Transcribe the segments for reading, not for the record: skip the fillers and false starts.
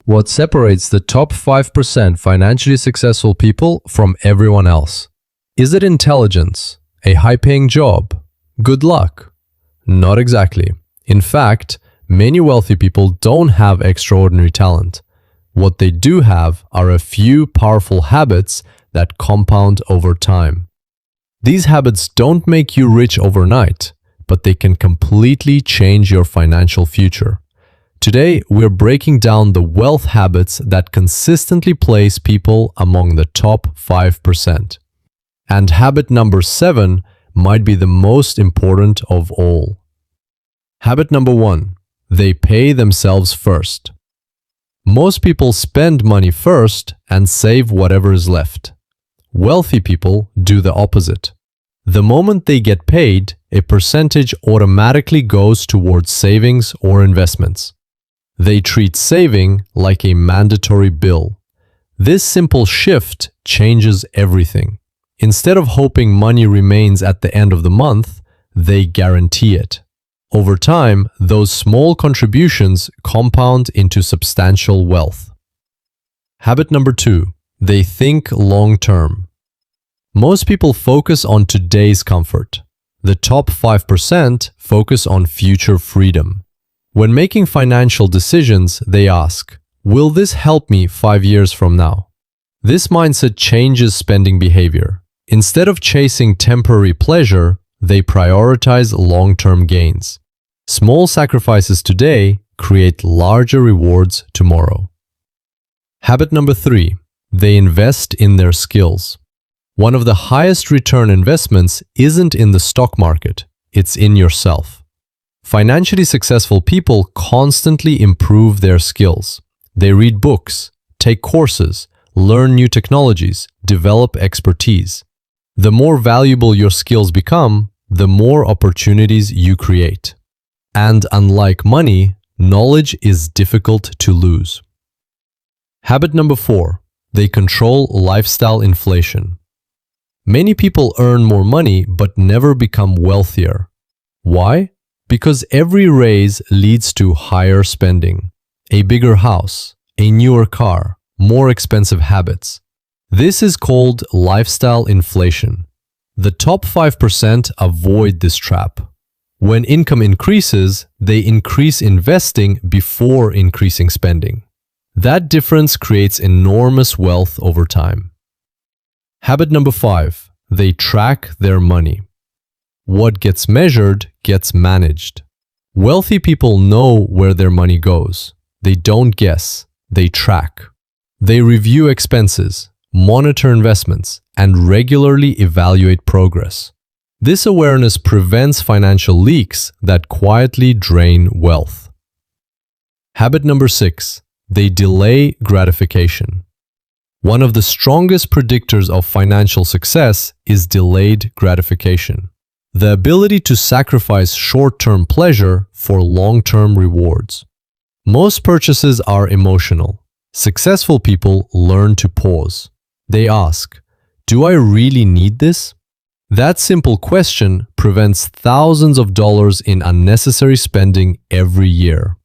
What separates the top 5% financially successful people from everyone else? Is it intelligence? A high-paying job? Good luck? Not exactly. In fact, many wealthy people don't have extraordinary talent. What they do have are a few powerful habits that compound over time. These habits don't make you rich overnight, but they can completely change your financial future. Today, we're breaking down the wealth habits that consistently place people among the top 5%. And habit number 7 might be the most important of all. Habit number 1. They pay themselves first. Most people spend money first and save whatever is left. Wealthy people do the opposite. The moment they get paid, a percentage automatically goes towards savings or investments. They treat saving like a mandatory bill. This simple shift changes everything. Instead of hoping money remains at the end of the month, they guarantee it. Over time, those small contributions compound into substantial wealth. Habit number 2. They think long-term. Most people focus on today's comfort. The top 5% focus on future freedom. When making financial decisions, they ask, will this help me 5 years from now? This mindset changes spending behavior. Instead of chasing temporary pleasure, they prioritize long-term gains. Small sacrifices today create larger rewards tomorrow. Habit number 3. They invest in their skills. One of the highest return investments isn't in the stock market, it's in yourself. Financially successful people constantly improve their skills. They read books, take courses, learn new technologies, develop expertise. The more valuable your skills become, the more opportunities you create. And unlike money, knowledge is difficult to lose. Habit number 4. They control lifestyle inflation. Many people earn more money but never become wealthier. Why? Because every raise leads to higher spending, a bigger house, a newer car, more expensive habits. This is called lifestyle inflation. The top 5% avoid this trap. When income increases, they increase investing before increasing spending. That difference creates enormous wealth over time. Habit number 5. They track their money. What gets measured gets managed. Wealthy people know where their money goes. They don't guess, they track. They review expenses, monitor investments, and regularly evaluate progress. This awareness prevents financial leaks that quietly drain wealth. Habit number 6. They delay gratification. One of the strongest predictors of financial success is delayed gratification. The ability to sacrifice short-term pleasure for long-term rewards. Most purchases are emotional. Successful people learn to pause. They ask, do I really need this? That simple question prevents thousands of dollars in unnecessary spending every year.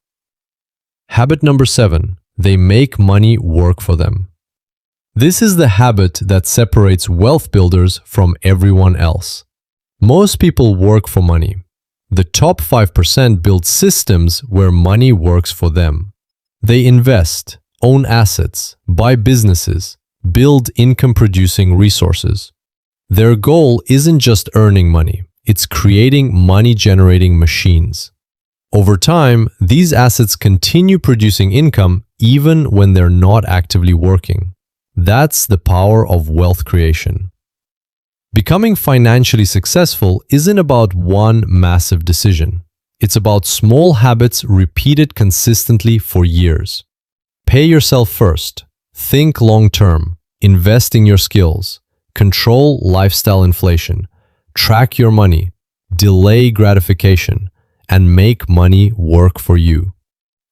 Habit number 7. They make money work for them. This is the habit that separates wealth builders from everyone else. Most people work for money. The top 5% build systems where money works for them. They invest, own assets, buy businesses, build income-producing resources. Their goal isn't just earning money, it's creating money-generating machines. Over time, these assets continue producing income even when they're not actively working. That's the power of wealth creation. Becoming financially successful isn't about one massive decision. It's about small habits repeated consistently for years. Pay yourself first. Think long-term. Invest in your skills. Control lifestyle inflation. Track your money. Delay gratification. And make money work for you.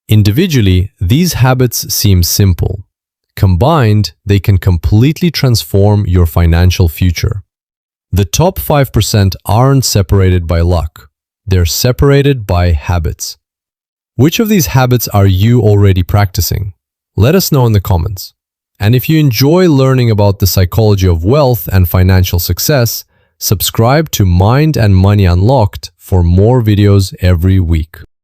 Individually, these habits seem simple. Combined, they can completely transform your financial future. The top 5% aren't separated by luck. They're separated by habits. Which of these habits are you already practicing? Let us know in the comments. And if you enjoy learning about the psychology of wealth and financial success, subscribe to Mind and Money Unlocked for more videos every week.